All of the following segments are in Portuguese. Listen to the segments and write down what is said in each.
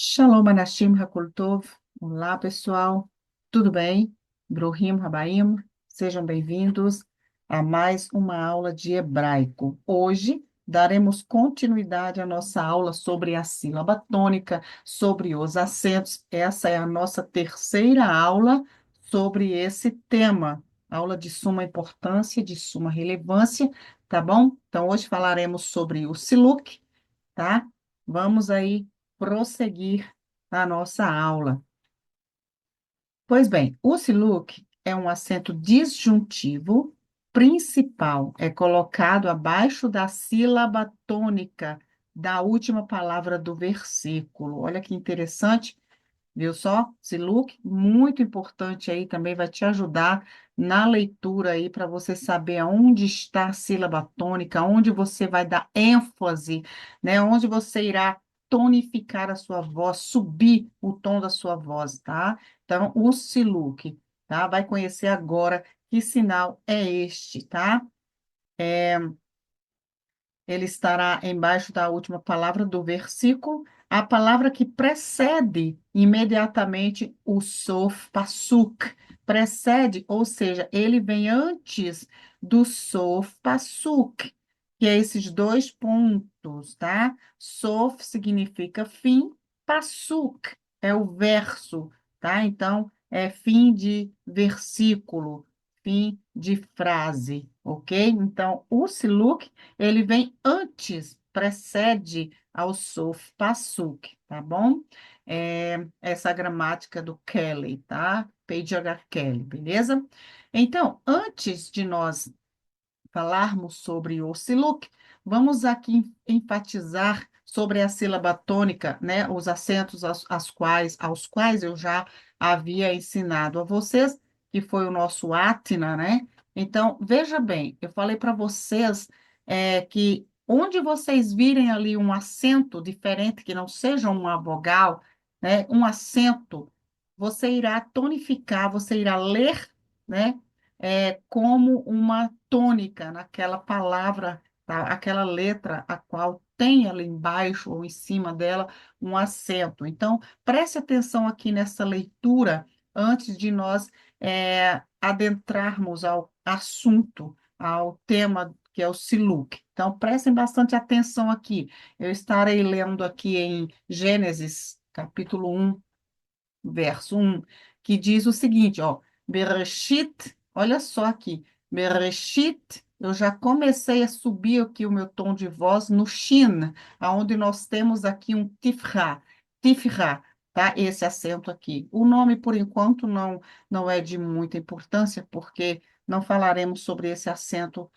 Shalom Anashim Hakultov. Olá, pessoal. Tudo bem? Bruhim Habaim. Sejam bem-vindos a mais uma aula de hebraico. Hoje daremos continuidade à nossa aula sobre a sílaba tônica, sobre os acentos. Essa é a nossa terceira aula sobre esse tema. Aula de suma importância, de suma relevância, tá bom? Então, hoje falaremos sobre o Siluk, tá? Vamos aí prosseguir a nossa aula. Pois bem, o Siluk é um acento disjuntivo principal, é colocado abaixo da sílaba tônica da última palavra do versículo. Olha que interessante, viu só? Siluk, muito importante aí, também vai te ajudar na leitura aí para você saber aonde está a sílaba tônica, onde você vai dar ênfase, né? Onde você irá tonificar a sua voz, subir o tom da sua voz, tá? Então, o Siluk, tá? Vai conhecer agora que sinal é este, tá? Ele estará embaixo da última palavra do versículo, a palavra que precede imediatamente o sof pasuk. Precede, ou seja, ele vem antes do sof pasuk, que é esses dois pontos, tá? Sof significa fim, pasuk é o verso, tá? Então, é fim de versículo, fim de frase, ok? Então, o siluk ele vem antes, precede ao Sof Pasuk, tá bom? Essa gramática do Kelly, tá? Page H. Kelly, beleza? Então, antes de nós falarmos sobre o Siluk, vamos aqui enfatizar sobre a sílaba tônica, né? Os acentos aos quais eu já havia ensinado a vocês, que foi o nosso Atna, né? Então, veja bem, eu falei para vocês que onde vocês virem ali um acento diferente, que não seja uma vogal, né? Um acento, você irá tonificar, você irá ler, né? Como uma tônica naquela palavra, tá? Aquela letra a qual tem ali embaixo ou em cima dela um acento. Então, preste atenção aqui nessa leitura antes de nós adentrarmos ao assunto, ao tema que é o Siluk. Então, prestem bastante atenção aqui. Eu estarei lendo aqui em Gênesis, capítulo 1, verso 1, que diz o seguinte, ó, Bereshit, olha só aqui, Bereshit, eu já comecei a subir aqui o meu tom de voz no Shin, aonde nós temos aqui um Tifra, tá? Esse acento aqui. O nome, por enquanto, não é de muita importância, porque não falaremos sobre esse acento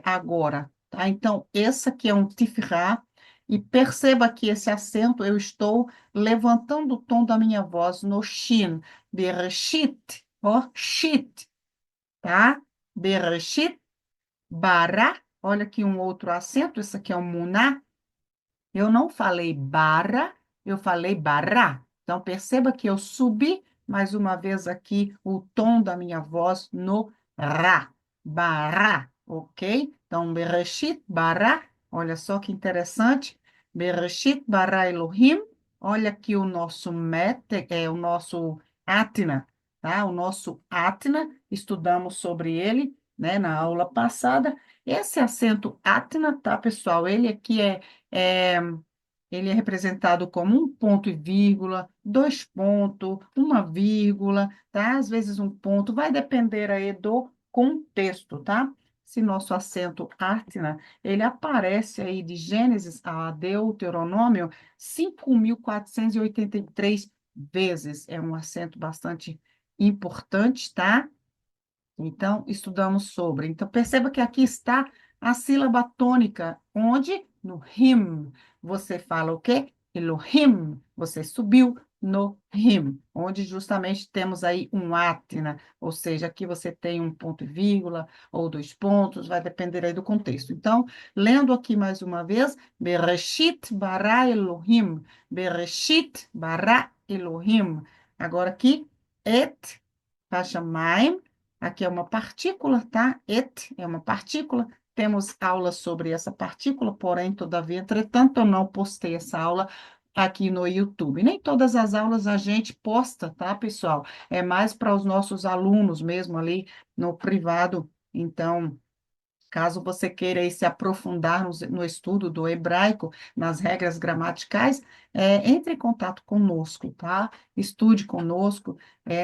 agora, tá? Então, esse aqui é um Tifra, e perceba que esse acento eu estou levantando o tom da minha voz no shin. Bereshit, ó, shit, tá? Bereshit, bara. Olha aqui um outro acento, esse aqui é um muná. Eu não falei bara, eu falei bará. Então, perceba que eu subi mais uma vez aqui o tom da minha voz no ra. Bará, ok? Então, Bereshit, bará. Olha só que interessante. Bereshit, bará Elohim. Olha aqui o nosso o nosso Atna, tá? O nosso Atna, estudamos sobre ele, né, na aula passada. Esse acento Atna, tá, pessoal? É, ele é representado como um ponto e vírgula, dois pontos, uma vírgula, tá? Às vezes um ponto, vai depender aí do contexto, tá? Se nosso acento ártina, ele aparece aí de Gênesis a Deuteronômio 5.483 vezes. É um acento bastante importante, tá? Então, estudamos sobre. Então, perceba que aqui está a sílaba tônica, onde? No him. Você fala o quê? Elohim. Você subiu no him, onde justamente temos aí um átena, ou seja, aqui você tem um ponto e vírgula, ou dois pontos, vai depender aí do contexto. Então, lendo aqui mais uma vez, Bereshit bara Elohim. Bereshit bara Elohim. Agora aqui, et Hashamayim. Aqui é uma partícula, tá? Et é uma partícula. Temos aula sobre essa partícula, porém, todavia, entretanto, eu não postei essa aula aqui no YouTube. Nem todas as aulas a gente posta, tá, pessoal? É mais para os nossos alunos mesmo ali no privado. Então, caso você queira aí se aprofundar no estudo do hebraico, nas regras gramaticais, entre em contato conosco, tá? Estude conosco.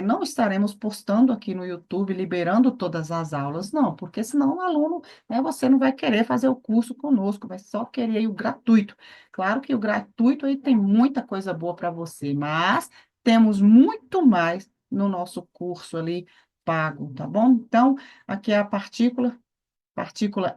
Não estaremos postando aqui no YouTube, liberando todas as aulas, não, porque senão o aluno, né, você não vai querer fazer o curso conosco, vai só querer aí o gratuito. Claro que o gratuito aí tem muita coisa boa para você, mas temos muito mais no nosso curso ali pago, tá bom? Então, aqui é a partícula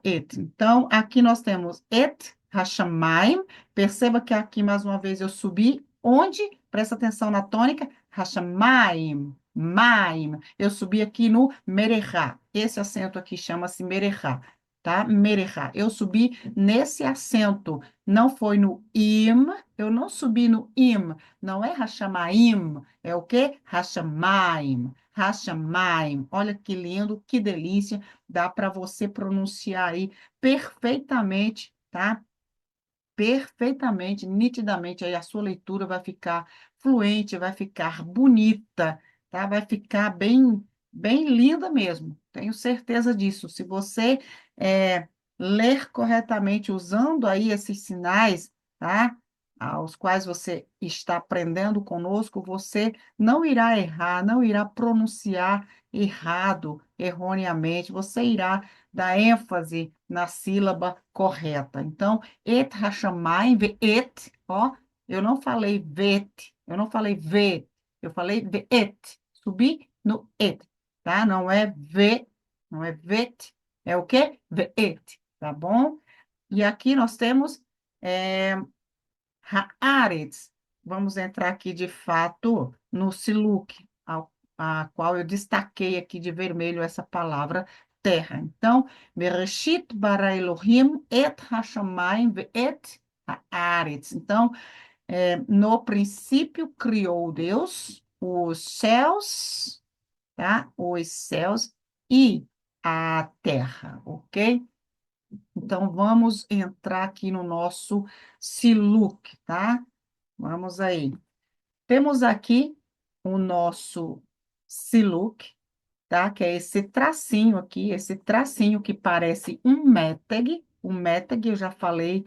et. Então, aqui nós temos et hashamayim. Perceba que aqui, mais uma vez, eu subi. Onde? Presta atenção na tônica. Hashamayim. Maim. Eu subi aqui no merechá. Esse acento aqui chama-se merechá. Tá? Merechá. Eu subi nesse acento. Não foi no im. Eu não subi no im. Não é hashamayim. É o quê? Hashamayim. Hashamayim. Olha que lindo, que delícia. Dá para você pronunciar aí perfeitamente, tá? Perfeitamente, nitidamente, aí a sua leitura vai ficar fluente, vai ficar bonita, tá? Vai ficar bem linda mesmo, tenho certeza disso. Se você ler corretamente usando aí esses sinais, tá? Aos quais você está aprendendo conosco, você não irá errar, não irá pronunciar errado, erroneamente, você irá dar ênfase na sílaba correta. Então, et hashamayim, ve et, ó, eu não falei vet, eu não falei ve, eu falei ve et, subi no et, tá? Não é ve, não é vet, é o quê? Ve et, tá bom? E aqui nós temos haaretz. Vamos entrar aqui de fato no siluk, a qual eu destaquei aqui de vermelho essa palavra terra. Então, Bereshit bara Elohim et hashamayim et haaretz. Então, no princípio criou Deus os céus, tá? Os céus e a terra, ok? Então, vamos entrar aqui no nosso siluk, tá? Vamos aí. Temos aqui o nosso siluk, tá? Que é esse tracinho aqui, esse tracinho que parece um méteg. O méteg eu já falei,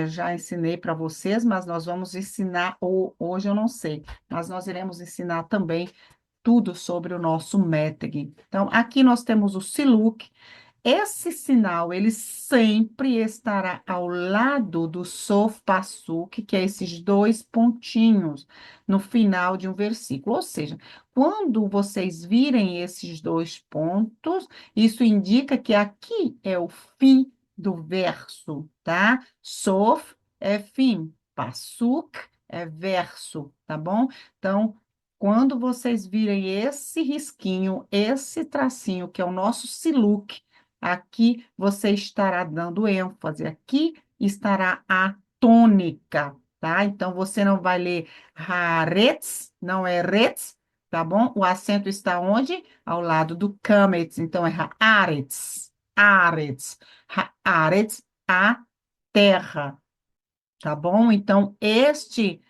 já ensinei para vocês, mas nós vamos ensinar, ou hoje eu não sei, mas nós iremos ensinar também tudo sobre o nosso méteg. Então, aqui nós temos o siluk. Esse sinal, ele sempre estará ao lado do sof passuk, que é esses dois pontinhos no final de um versículo. Ou seja, quando vocês virem esses dois pontos, isso indica que aqui é o fim do verso, tá? Sof é fim, passuk é verso, tá bom? Então, quando vocês virem esse risquinho, esse tracinho, que é o nosso siluk, aqui você estará dando ênfase, aqui estará a tônica, tá? Então, você não vai ler haaretz, não é retz, tá bom? O acento está onde? Ao lado do kametz, então é haaretz, haaretz, haaretz, a terra, tá bom? Então, este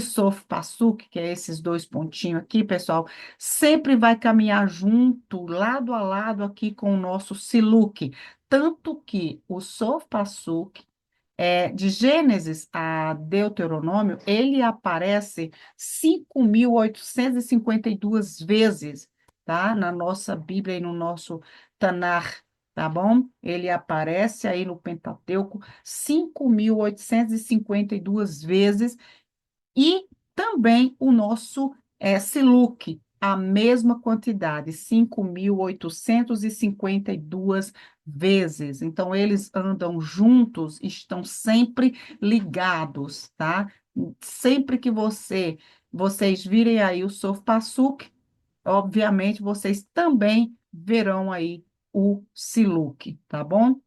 sof passuk, que é esses dois pontinhos aqui, pessoal, sempre vai caminhar junto, lado a lado aqui com o nosso siluk, tanto que o sof passuk de Gênesis a Deuteronômio, ele aparece 5.852 vezes, tá? Na nossa Bíblia e no nosso Tanar, tá bom? Ele aparece aí no Pentateuco 5.852 vezes e também o nosso Siluk, a mesma quantidade, 5.852 vezes. Então, eles andam juntos, estão sempre ligados, tá? Sempre que vocês virem aí o Sof Passuk, obviamente, vocês também verão aí o Siluk, tá bom?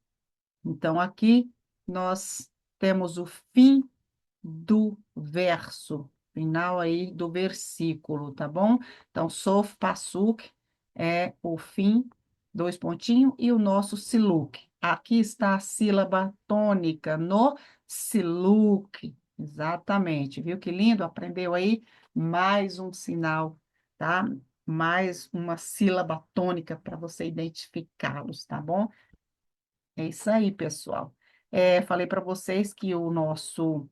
Então, aqui nós temos o fim do verso, final aí do versículo, tá bom? Então, sof pasuk é o fim, dois pontinhos, e o nosso siluk. Aqui está a sílaba tônica no siluk, Exatamente, viu que lindo? Aprendeu aí mais um sinal, tá? Mais uma sílaba tônica para você identificá-los, tá bom? É isso aí, pessoal. Falei para vocês que o nosso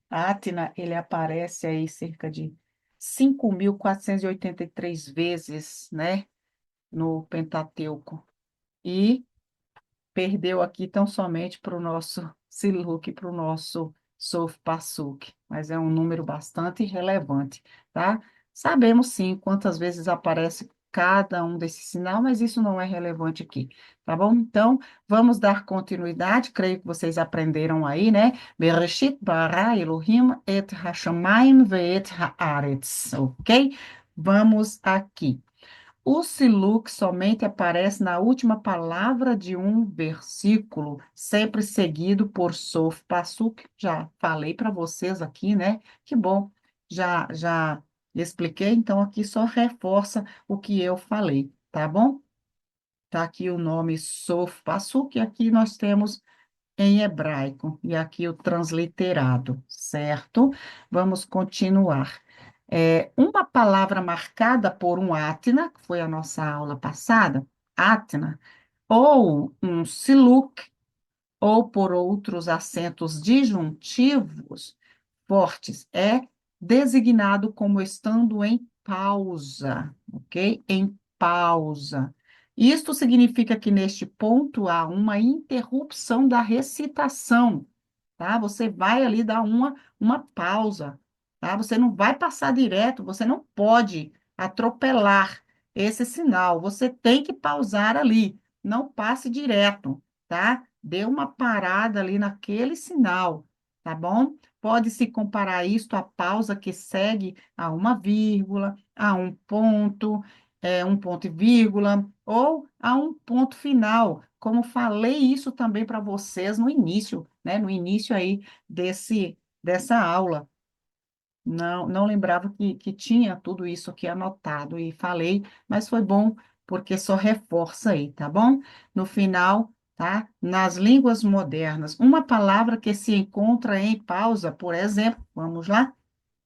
Atna, ele aparece aí cerca de 5.483 vezes, né, no Pentateuco. E perdeu aqui tão somente para o nosso Siluk, para o nosso Sof Passuk, mas é um número bastante relevante, tá? Sabemos sim quantas vezes aparece cada um desses sinal, mas isso não é relevante aqui, tá bom? Então, vamos dar continuidade, creio que vocês aprenderam aí, né? Bereshit bara Elohim et hashamayim ve'et haaretz, ok? Vamos aqui. O Siluk somente aparece na última palavra de um versículo, sempre seguido por Sof Passuk. Já falei para vocês aqui, né? Que bom, já expliquei, então aqui só reforça o que eu falei, tá bom? Tá aqui o nome Sof Passuk, e aqui nós temos em hebraico, e aqui o transliterado, certo? Vamos continuar. Uma palavra marcada por um atna, que foi a nossa aula passada, atna, ou um siluk, ou por outros acentos disjuntivos fortes, é designado como estando em pausa, ok? Em pausa. Isto significa que neste ponto há uma interrupção da recitação, tá? Você vai ali dar uma pausa, tá? Você não vai passar direto, você não pode atropelar esse sinal, você tem que pausar ali, não passe direto, tá? Dê uma parada ali naquele sinal, tá bom? Pode-se comparar isto à pausa que segue a uma vírgula, a um ponto e vírgula, ou a um ponto final, como falei isso também para vocês no início, né? No início aí dessa aula. Não lembrava que tinha tudo isso aqui anotado e falei, mas foi bom porque só reforça aí, tá bom? No final, tá? Nas línguas modernas, uma palavra que se encontra em pausa, por exemplo, vamos lá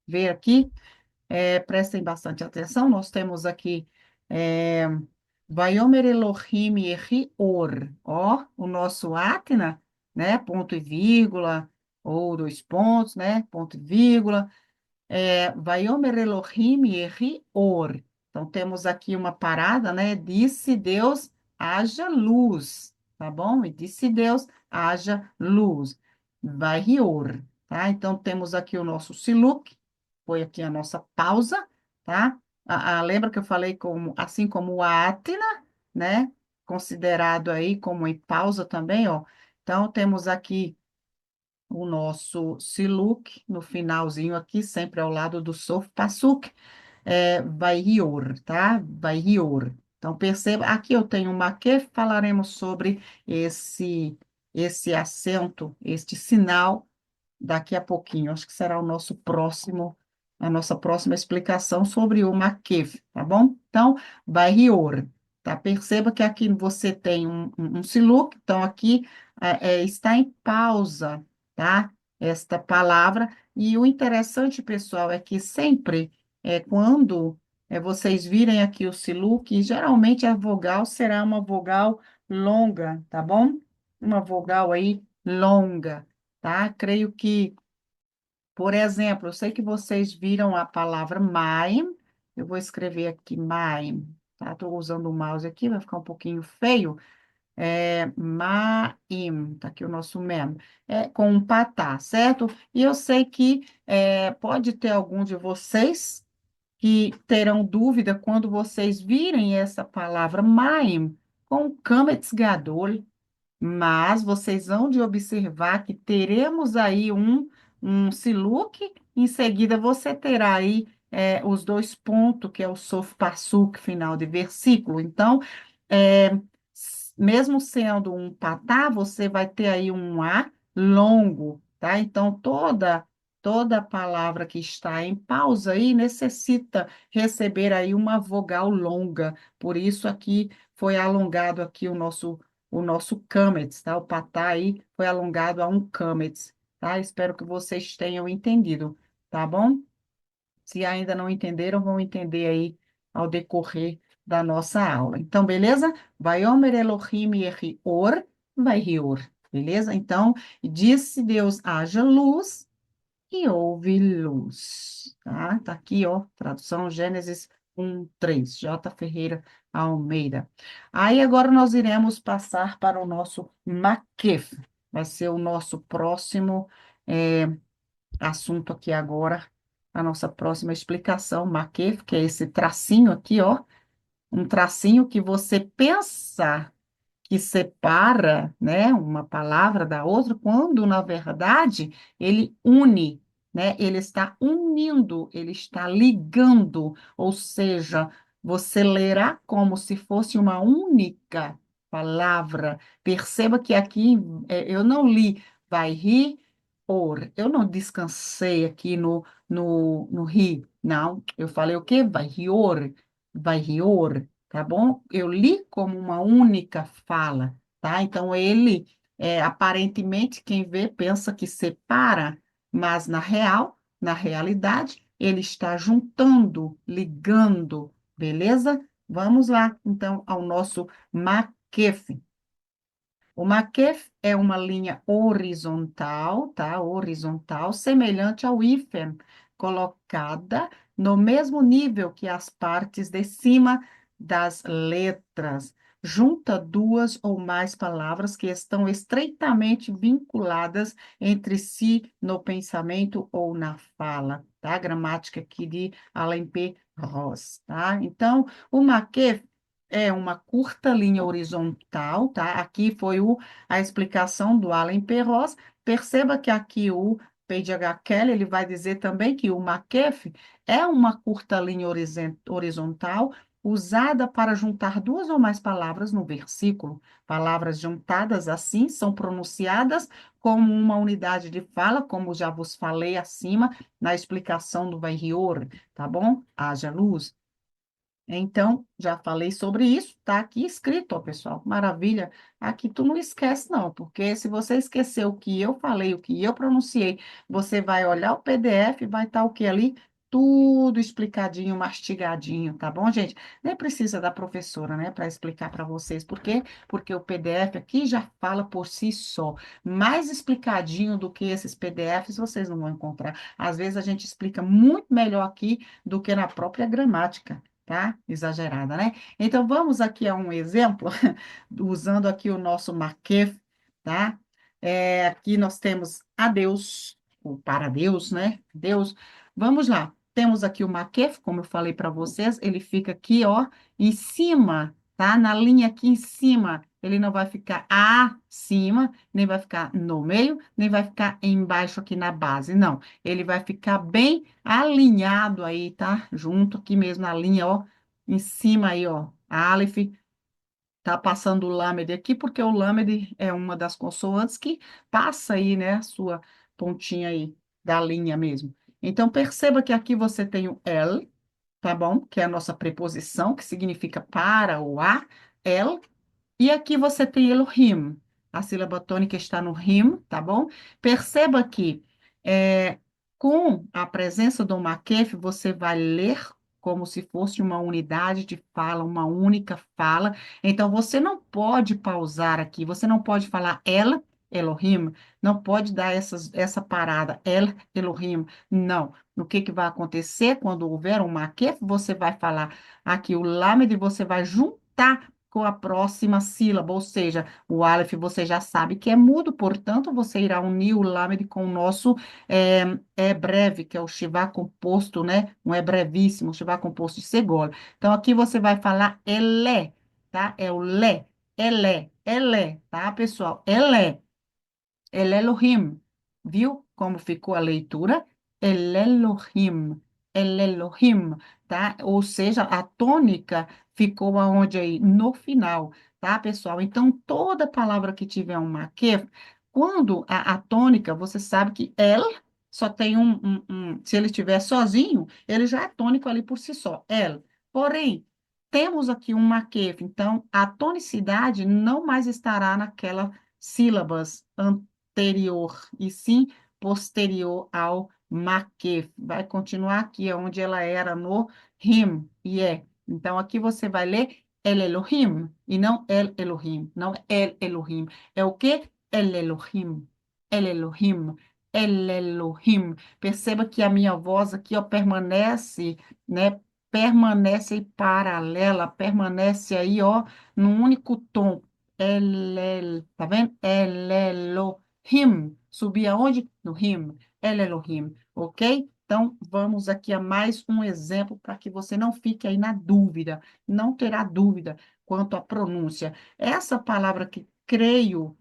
ver aqui, prestem bastante atenção, nós temos aqui, é, Vaiomer Elohim Yehi-Or, ó, o nosso Atna, né? Ponto e vírgula, ou dois pontos, né? Ponto e vírgula. Vaiomer Elohim Yehi Or. Então, temos aqui uma parada, né? Disse Deus, haja luz, tá bom? E disse Deus, haja luz. Vai Or, tá? Então, temos aqui o nosso Siluk, foi aqui a nossa pausa, tá? Lembra que eu falei como, assim como o Atna, né? Considerado aí como em pausa também, ó. Então, temos aqui o nosso Siluk, no finalzinho aqui, sempre ao lado do Sof Passuk, vai Rior, tá? Vai Rior. Então, perceba, aqui eu tenho uma que falaremos sobre esse acento, este sinal, daqui a pouquinho. Acho que será a nossa próxima explicação sobre o Makef, tá bom? Então, vai Rior, tá? Perceba que aqui você tem um Siluk, então aqui está em pausa, tá? Esta palavra. E o interessante, pessoal, é que sempre quando vocês virem aqui o Siluk, geralmente a vogal será uma vogal longa, tá bom? Uma vogal aí longa, tá? Creio que, por exemplo, eu sei que vocês viram a palavra maim, eu vou escrever aqui maim, tá? Estou usando o mouse aqui, vai ficar um pouquinho feio. Maim, tá aqui o nosso mem, com um patá, certo? E eu sei que pode ter algum de vocês que terão dúvida quando vocês virem essa palavra maim com kametz gadol, mas vocês vão de observar que teremos aí um siluk, em seguida você terá aí os dois pontos, que é o sof passuk, final de versículo. Então, é, mesmo sendo um patá, você vai ter aí um A longo, tá? Então, toda palavra que está em pausa aí necessita receber aí uma vogal longa. Por isso aqui foi alongado aqui o nosso kametz, tá? O patá aí foi alongado a um kametz. tá? Espero que vocês tenham entendido, tá bom? Se ainda não entenderam, vão entender aí ao decorrer da nossa aula. Então, beleza? Vaiomer Elohim Yehior, vai Rior, beleza? Então, disse Deus, haja luz, e houve luz, tá? Tá aqui, ó, tradução Gênesis 1:3, J. Ferreira Almeida. Aí agora nós iremos passar para o nosso Maquef, vai ser o nosso próximo assunto aqui agora, a nossa próxima explicação, Maquef, que é esse tracinho aqui, ó, um tracinho que você pensa que separa, né, uma palavra da outra, quando na verdade ele une, né? Ele está unindo, ele está ligando, ou seja, você lerá como se fosse uma única palavra. Perceba que aqui eu não li vai rir or, eu não descansei aqui no ri, não. Eu falei o quê? Vai rior, tá bom? Eu li como uma única fala, tá? Então, ele, aparentemente, quem vê pensa que separa, mas na realidade, ele está juntando, ligando, beleza? Vamos lá, então, ao nosso maquefe. O maquef é uma linha horizontal, tá? Horizontal, semelhante ao hífen, colocada no mesmo nível que as partes de cima das letras. Junta duas ou mais palavras que estão estreitamente vinculadas entre si no pensamento ou na fala, tá? Gramática aqui de Alain P. Ross, tá? Então, o maquef é uma curta linha horizontal, tá? Aqui foi a explicação do Allen Perros. Perceba que aqui o P.J.H. Kelly, ele vai dizer também que o maquef é uma curta linha horizontal usada para juntar duas ou mais palavras no versículo. Palavras juntadas assim são pronunciadas como uma unidade de fala, como já vos falei acima na explicação do Vai Rior, tá bom? Haja luz. Então, já falei sobre isso, tá aqui escrito, ó, pessoal. Maravilha. Aqui tu não esquece, não, porque se você esquecer o que eu falei, o que eu pronunciei, você vai olhar o PDF, vai estar o que ali? Tudo explicadinho, mastigadinho, tá bom, gente? Nem precisa da professora, né, para explicar para vocês. Por quê? Porque o PDF aqui já fala por si só. Mais explicadinho do que esses PDFs, vocês não vão encontrar. Às vezes a gente explica muito melhor aqui do que na própria gramática, tá? Exagerada, né? Então, vamos aqui a um exemplo, usando aqui o nosso maquef, tá? Aqui nós temos a Deus, ou para Deus, né? Deus. Vamos lá. Temos aqui o maquef, como eu falei para vocês, ele fica aqui, ó, em cima, tá? Na linha aqui em cima. Ele não vai ficar acima, nem vai ficar no meio, nem vai ficar embaixo aqui na base, não. Ele vai ficar bem alinhado aí, tá? Junto aqui mesmo na linha, ó, em cima aí, ó. A Aleph tá passando o lâmede aqui, porque o lâmede é uma das consoantes que passa aí, né, a sua pontinha aí da linha mesmo. Então, perceba que aqui você tem o L, tá bom? Que é a nossa preposição, que significa para ou a, L, e aqui você tem Elohim. A sílaba tônica está no rim, tá bom? Perceba que com a presença do maquef, você vai ler como se fosse uma unidade de fala, uma única fala. Então, você não pode pausar aqui, você não pode falar ela, Elohim, não pode dar essa parada, el, Elohim, não. O que que vai acontecer quando houver um maquef? Você vai falar aqui o lamed, você vai juntar com a próxima sílaba, ou seja, o Aleph você já sabe que é mudo, portanto, você irá unir o Lamed com o nosso breve, que é o Shivá composto, né? Um é brevíssimo, o Shivá composto de segol. Então, aqui você vai falar elé, tá? É o lé, elé, tá, pessoal? Elé. El Elohim. Viu como ficou a leitura? El Elohim. El Elohim, tá? Ou seja, a tônica ficou aonde aí? No final, tá, pessoal? Então, toda palavra que tiver um maquef, quando a tônica, você sabe que el só tem se ele estiver sozinho, ele já é tônico ali por si só, el. Porém, temos aqui um maquef, então a tonicidade não mais estará naquela sílabas anterior, e sim posterior ao Makef. Vai continuar aqui, onde ela era no him, e é. Então, aqui você vai ler El Elohim, e não El Elohim, não El Elohim. É o quê? El Elohim, El Elohim, El Elohim. Perceba que a minha voz aqui, ó, permanece, né? Permanece paralela, permanece aí, ó, num único tom. Tá vendo? El Elohim. Subir aonde? No him. El Elohim, ok? Então, vamos aqui a mais um exemplo para que você não fique aí na dúvida, não terá dúvida quanto à pronúncia. Essa palavra que creio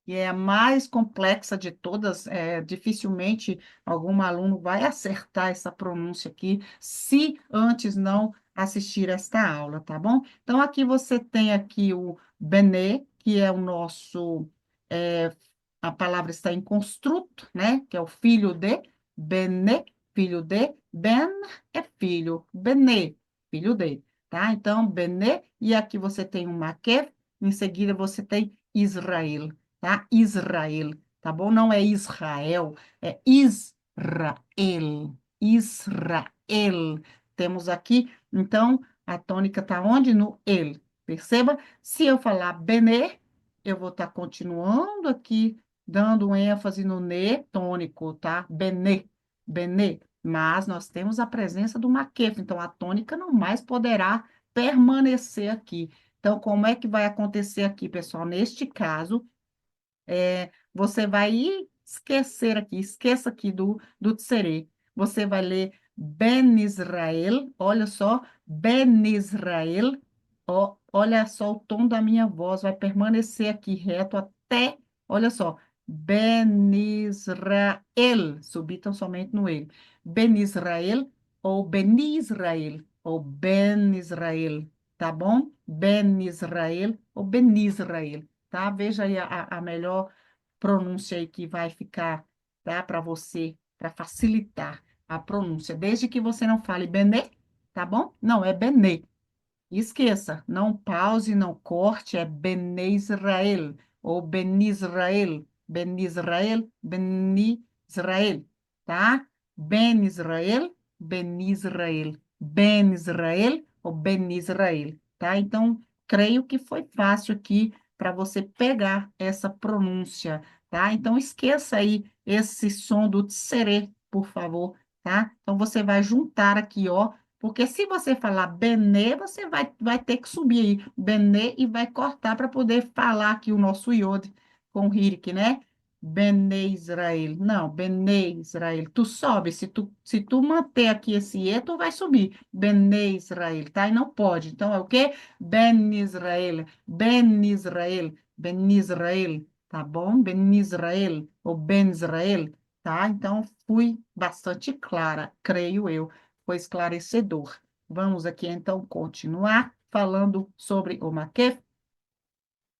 que é a mais complexa de todas, dificilmente algum aluno vai acertar essa pronúncia aqui, se antes não assistir esta aula, tá bom? Então, aqui você tem aqui o Benê, que é o nosso, é, a palavra está em construto, né? Que é o filho de, Benê, filho de, Ben é filho, Benê, filho de, tá? Então, Benê, e aqui você tem o Maquef, em seguida você tem Israel, tá? Israel, tá bom? Não é Israel, é Israel. Israel. Temos aqui, então, a tônica está onde? No el. Perceba? Se eu falar benê, eu vou estar continuando aqui, dando um ênfase no ne tônico, tá? Benê, benê. Mas nós temos a presença do maquef, então a tônica não mais poderá permanecer aqui. Então, como é que vai acontecer aqui, pessoal? Neste caso, você vai esquecer aqui, esqueça aqui do tserê. Você vai ler Ben Israel, olha só, Ben Israel, ó, olha só o tom da minha voz, vai permanecer aqui reto até, olha só, Ben Israel, subir tão somente no ele. Ben Israel, ou Ben Israel, tá bom? Ben Israel, ou Ben Israel, tá? Veja aí a melhor pronúncia aí que vai ficar, tá? Para você, para facilitar a pronúncia. Desde que você não fale Benê, tá bom? Não, é Benê. Esqueça, não pause, não corte, é Bene Israel, ou Ben Israel, Ben Israel, Ben Israel, tá? Ben Israel, Ben Israel, Ben Israel, ou Ben Israel, tá? Então, creio que foi fácil aqui para você pegar essa pronúncia, tá? Então, esqueça aí esse som do tsere, por favor, tá? Então, você vai juntar aqui, ó, porque se você falar Benê, você vai ter que subir aí, Benê, e vai cortar para poder falar aqui o nosso iod com o Hirik, né? Benê Israel. Não, Benê Israel. Tu sobe, se tu manter aqui esse E, tu vai subir. Benê Israel, tá? E não pode. Então, é o quê? Ben Israel, Ben Israel, Ben Israel, tá bom? Ben Israel, ou Ben Israel, tá? Então, fui bastante clara, creio eu, foi esclarecedor. Vamos aqui então continuar falando sobre o maquef.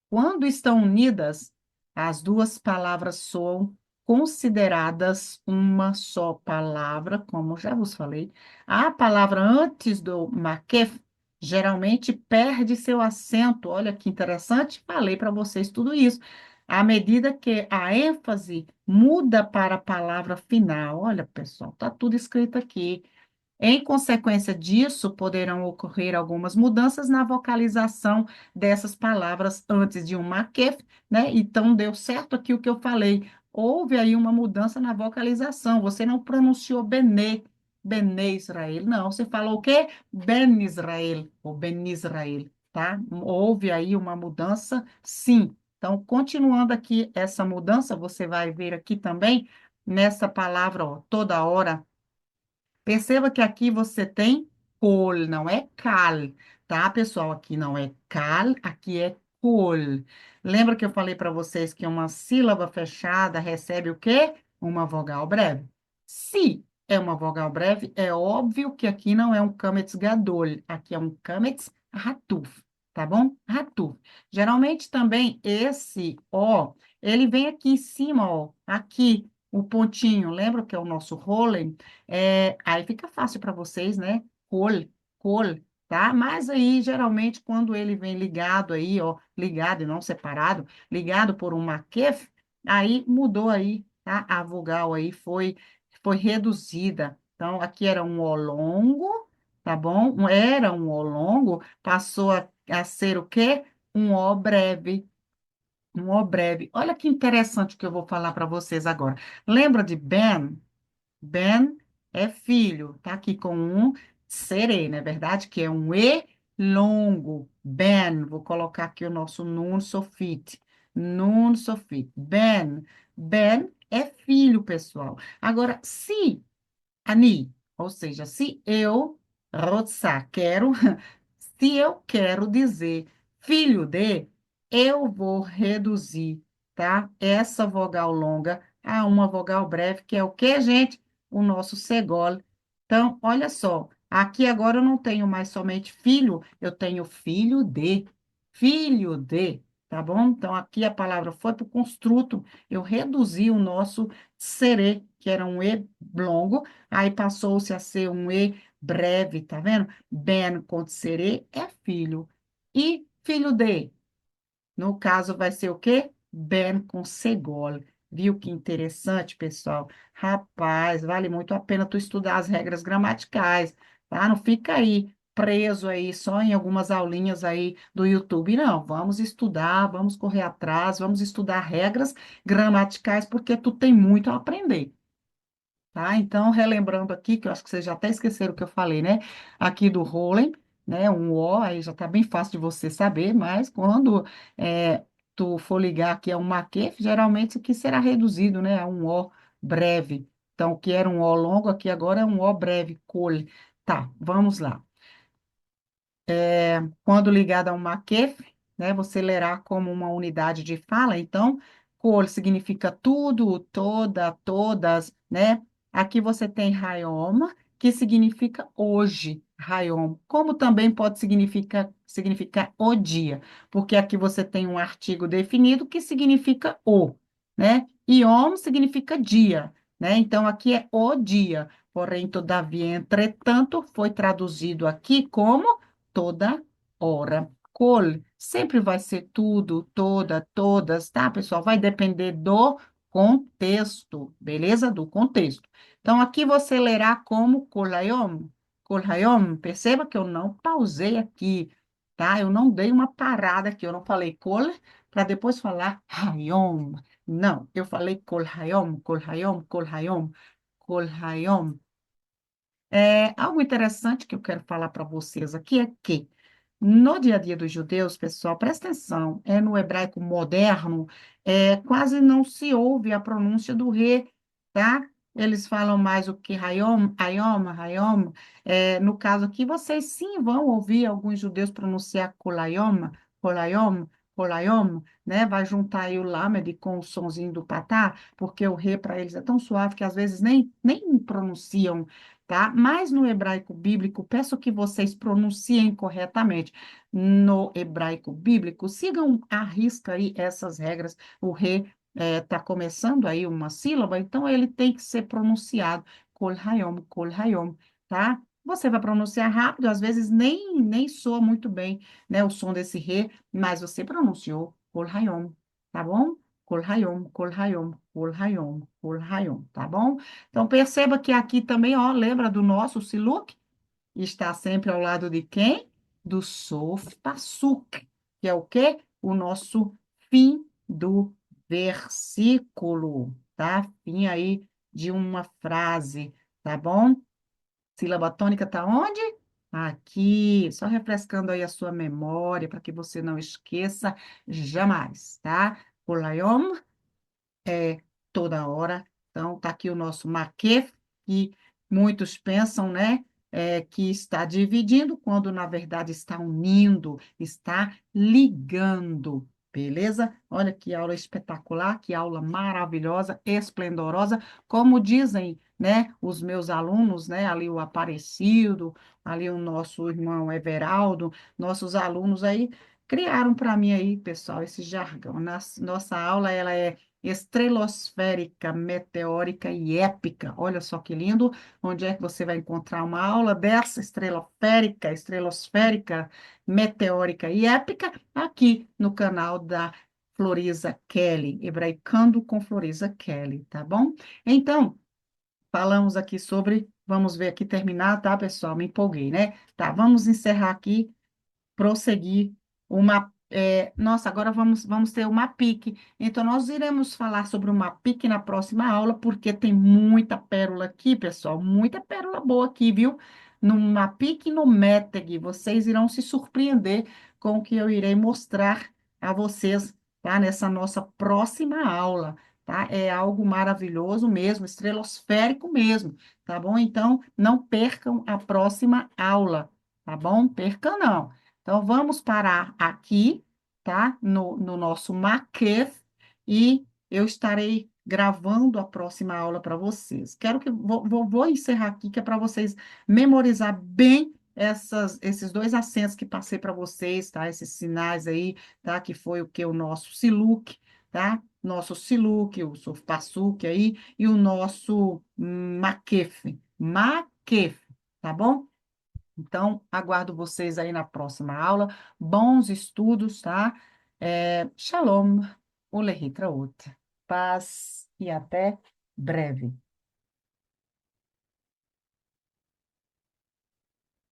Quando estão unidas, as duas palavras soam consideradas uma só palavra, como já vos falei. A palavra antes do maquef geralmente perde seu acento. Olha que interessante, falei para vocês tudo isso. À medida que a ênfase muda para a palavra final. Olha, pessoal, tá tudo escrito aqui. Em consequência disso, poderão ocorrer algumas mudanças na vocalização dessas palavras antes de um maquef, né? Então, deu certo aqui o que eu falei. Houve aí uma mudança na vocalização. Você não pronunciou Benê, Benê Israel. Não, você falou o quê? Ben Israel, ou Ben Israel, tá? Houve aí uma mudança, sim. Então, continuando aqui essa mudança, você vai ver aqui também, nessa palavra, ó, toda hora. Perceba que aqui você tem col, não é cal, tá, pessoal? Aqui não é cal, aqui é col. Lembra que eu falei para vocês que uma sílaba fechada recebe o quê? Uma vogal breve. Se é uma vogal breve, é óbvio que aqui não é um cametz gadol, aqui é um cametz ratuf, tá bom? Ratuf. Geralmente também esse ó, ele vem aqui em cima, ó, aqui, o pontinho, lembra que é o nosso rolen? Aí fica fácil para vocês, né? Col, tá? Mas aí, geralmente, quando ele vem ligado aí, ó, ligado e não separado, ligado por um maquef, aí mudou aí, tá? A vogal aí foi reduzida. Então, aqui era um O longo, tá bom? Era um O longo, passou a ser o quê? Um O breve. Um O breve. Olha que interessante que eu vou falar para vocês agora. Lembra de Ben? Ben é filho, tá aqui com um serei, não é verdade? Que é um E longo. Ben, vou colocar aqui o nosso nun sofit. Nun sofit. Ben. Ben é filho, pessoal. Agora, se Ani, ou seja, se eu, rotsar, quero, se eu quero dizer filho de, eu vou reduzir, tá? Essa vogal longa a uma vogal breve, que é o que, gente? O nosso segole. Então, olha só, aqui agora eu não tenho mais somente filho, eu tenho filho de, tá bom? Então, aqui a palavra foi para o construto, eu reduzi o nosso serê, que era um E longo, aí passou-se a ser um E breve, tá vendo? Ben com serê é filho. E filho de, no caso, vai ser o quê? Ben com segol. Viu que interessante, pessoal? Rapaz, vale muito a pena tu estudar as regras gramaticais, tá? Não fica aí preso aí só em algumas aulinhas aí do YouTube, não. Vamos estudar, vamos correr atrás, vamos estudar regras gramaticais, porque tu tem muito a aprender. Tá? Então, relembrando aqui, que eu acho que vocês já até esqueceram o que eu falei, né? Aqui do Rollen, né? Um O, aí já tá bem fácil de você saber, mas quando tu for ligar aqui a um maquete, geralmente isso aqui será reduzido, né? A um O breve. Então, o que era um O longo, aqui agora é um O breve, cole. Tá, vamos lá. Quando ligado a um maquete, né, você lerá como uma unidade de fala. Então, cor significa tudo, toda, todas, né? Aqui você tem Hayom, que significa hoje, Hayom, como também pode significar o dia, porque aqui você tem um artigo definido que significa o, né? Yom significa dia, né? Então, aqui é o dia. Porém, todavia, entretanto, foi traduzido aqui como toda hora. Col sempre vai ser tudo, toda, todas, tá, pessoal? Vai depender do contexto, beleza? Do contexto. Então, aqui você lerá como colhayom, colhayom. Perceba que eu não pausei aqui, tá? Eu não dei uma parada aqui, eu não falei col para depois falar hayom. Não, eu falei colhayom, colhayom, colhayom, colhayom. Algo interessante que eu quero falar para vocês aqui é que no dia a dia dos judeus, pessoal, presta atenção, no hebraico moderno, quase não se ouve a pronúncia do re, tá? Eles falam mais o que hayom, hayom, hayom. No caso aqui, vocês sim vão ouvir alguns judeus pronunciar kolayom, kolayom, kolayom, né? Vai juntar aí o lamed com o sonzinho do patá, porque o re para eles é tão suave que às vezes nem pronunciam, tá? Mas no hebraico bíblico, peço que vocês pronunciem corretamente. No hebraico bíblico, sigam à risca aí essas regras. O re está começando aí uma sílaba, então ele tem que ser pronunciado. Kol hayom, tá? Você vai pronunciar rápido, às vezes nem soa muito bem, né, o som desse re, mas você pronunciou kol hayom, tá bom? Kol hayom, kol hayom, kol hayom, kol hayom, tá bom? Então, perceba que aqui também, ó, lembra do nosso Siluk? Está sempre ao lado de quem? Do Sof Passuk, que é o quê? O nosso fim do versículo, tá? Fim aí de uma frase, tá bom? Sílaba tônica tá onde? Aqui, só refrescando aí a sua memória para que você não esqueça jamais, tá? Olayom toda hora. Então, está aqui o nosso maquê, que muitos pensam, né, que está dividindo, quando na verdade está unindo, está ligando. Beleza? Olha que aula espetacular, que aula maravilhosa, esplendorosa, como dizem, né, os meus alunos, né, ali o Aparecido, ali o nosso irmão Everaldo, nossos alunos aí criaram para mim aí, pessoal, esse jargão. Nossa aula, ela é estrelosférica, meteórica e épica. Olha só que lindo. Onde é que você vai encontrar uma aula dessa estrelosférica, meteórica e épica? Aqui no canal da Florisa Kelly, Hebraicando com Florisa Kelly, tá bom? Então, falamos aqui sobre, vamos ver aqui terminar, tá, pessoal? Me empolguei, né? Tá, vamos encerrar aqui, prosseguir uma. Nossa, agora vamos ter uma pique. Então, nós iremos falar sobre uma pique na próxima aula, porque tem muita pérola aqui, pessoal, muita pérola boa aqui, viu? Numa pique e no METEG, vocês irão se surpreender com o que eu irei mostrar a vocês, tá? Nessa nossa próxima aula, tá? É algo maravilhoso mesmo, estratosférico mesmo, tá bom? Então, não percam a próxima aula, tá bom? Percam não. Então, vamos parar aqui, tá? No nosso Maquef e eu estarei gravando a próxima aula para vocês. Quero que vou encerrar aqui, que é para vocês memorizar bem esses dois acentos que passei para vocês, tá? Esses sinais aí, tá? Que foi o que? O nosso Siluk, tá? Nosso Siluk, o Sofpassuque aí, e o nosso Maquef. Maquef, tá bom? Então, aguardo vocês aí na próxima aula. Bons estudos, tá? Shalom, Ulehitra Ut. Paz e até breve.